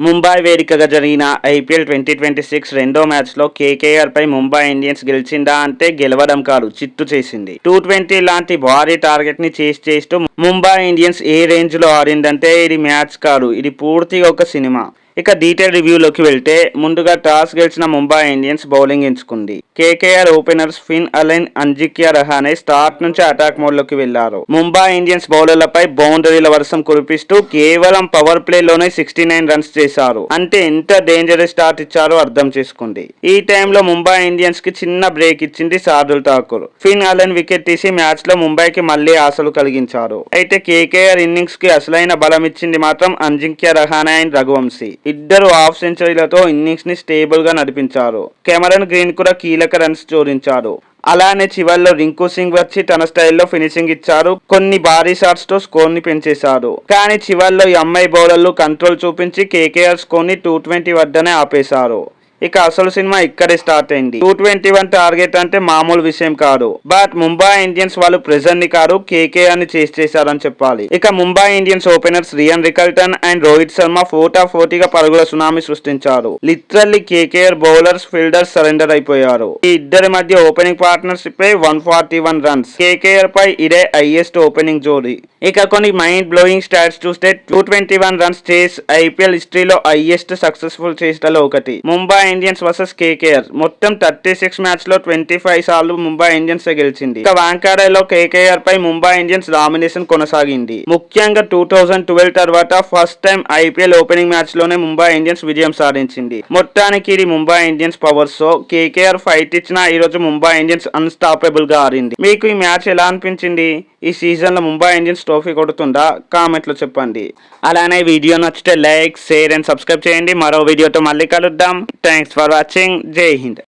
ముంబై వేదికగా జరిగిన ఐపీఎల్ 2026 రెండో మ్యాచ్లో కేకేఆర్ పై ముంబై ఇండియన్స్ గెలిచిందా అంటే గెలవడం కాదు, చిత్తు చేసింది. 220 లాంటి భారీ టార్గెట్ ని చేస్తూ ముంబై ఇండియన్స్ ఏ రేంజ్ లో ఆడిందంటే ఇది మ్యాచ్ కాదు, ఇది పూర్తిగా ఒక సినిమా. ఇక డీటెయిల్ రివ్యూలోకి వెళ్తే ముందుగా టాస్ గెలిచిన ముంబై ఇండియన్స్ బౌలింగ్ ఎంచుకుంది. KKR openers Finn Allen, Ajinkya Rahane start నుంచి అటాక్ మోడ్ లోకి వెళ్లారు. ముంబై ఇండియన్స్ బౌలర్లపై బౌండరీల వర్షం కురిపిస్తూ కేవలం పవర్ ప్లే లోనే 69 రన్స్ చేశారు. అంటే ఎంత డేంజరస్ స్టార్ట్ ఇచ్చారో అర్థం చేసుకోండి. ఈ టైంలో ముంబై ఇండియన్స్ కి చిన్న బ్రేక్ ఇచ్చింది Shardul Thakur. Finn Allen wicket తీసి మ్యాచ్ లో ముంబైకి మళ్లీ ఆశలు కలిగించారు. అయితే కేకేఆర్ ఇన్నింగ్స్ కి అసలైన బలం ఇచ్చింది మాత్రం అజింక్య రహానే అండ్ రఘువంశీ. ఇద్దరు హాఫ్ సెంచరీలతో ఇన్నింగ్స్ ని స్టేబుల్ గా నడిపించారు. కెమెరన్ గ్రీన్ కూడా కీలక రన్స్ జోడించాడు. అలానే చివర్లో రింకు సింగ్ వచ్చి తన స్టైల్లో ఫినిషింగ్ ఇచ్చారు. కొన్ని భారీ షాట్స్ తో స్కోర్ ని పెంచేశారు. కానీ చివర్లో ఈ అమ్మాయి బౌలర్లు కంట్రోల్ చూపించి కేకేఆర్ స్కోర్ ని 220 వద్దనే ఆపేశారు. ఇక అసలు సినిమా ఇక్కడే స్టార్ట్ అయింది. 221 టార్గెట్ అంటే మామూలు విషయం కాదు. బట్ ముంబై ఇండియన్స్ వాళ్ళు ప్రెజర్ ని కాదు, కేకేఆర్ ని చేశారని చెప్పాలి. ఇక Mumbai Indians openers Ryan Rickelton and Rohit Sharma పోటాపోటీగా పరుగుల సునామీ సృష్టించారు. Literally KKR bowlers, fielders surrender అయిపోయారు. ఈ ఇద్దరి మధ్య ఓపెనింగ్ పార్ట్నర్షిప్ పై 141 రన్స్. కేకేఆర్ పై ఇదే హైయెస్ట్ ఓపెనింగ్ జోడీ. ఇక కొన్ని మైండ్ బ్లోయింగ్ స్టాట్స్ చూస్తే 221 రన్స్ చేస్ ఐపీఎల్ హిస్టరీలో హైయెస్ట్ సక్సెస్ఫుల్ చేస్టలో ఒకటి. ముంబై ఇండియన్స్ వర్సెస్ కేకేఆర్ మొత్తం 36 మ్యాచ్ లో 25 సార్లు ముంబై ఇండియన్స్ గెలిచింది. ఇక వాంకాడేలో కేకేఆర్ పై ముంబై ఇండియన్స్ డామినేషన్ కొనసాగింది. ముఖ్యంగా 2012 తర్వాత first time IPL opening match లోనే ముంబై ఇండియన్స్ విజయం సాధించింది. మొత్తానికి ఇది Mumbai Indians power. So KKR fight ఇచ్చిన ఈ రోజు ముంబై ఇండియన్స్ అన్స్టాపబుల్ గా ఆడింది. మీకు ఈ మ్యాచ్ ఎలా అనిపించింది? ఈ సీజన్ లో ముంబై ఇండియన్స్ ట్రోఫీ కొడుతుందా? కామెంట్ లో చెప్పండి. అలానే వీడియో నచ్చితే లైక్, షేర్ అండ్ సబ్స్క్రైబ్ చేయండి. మరో వీడియోతో మళ్ళీ కలుద్దాం. Thanks for watching. జై హింద్.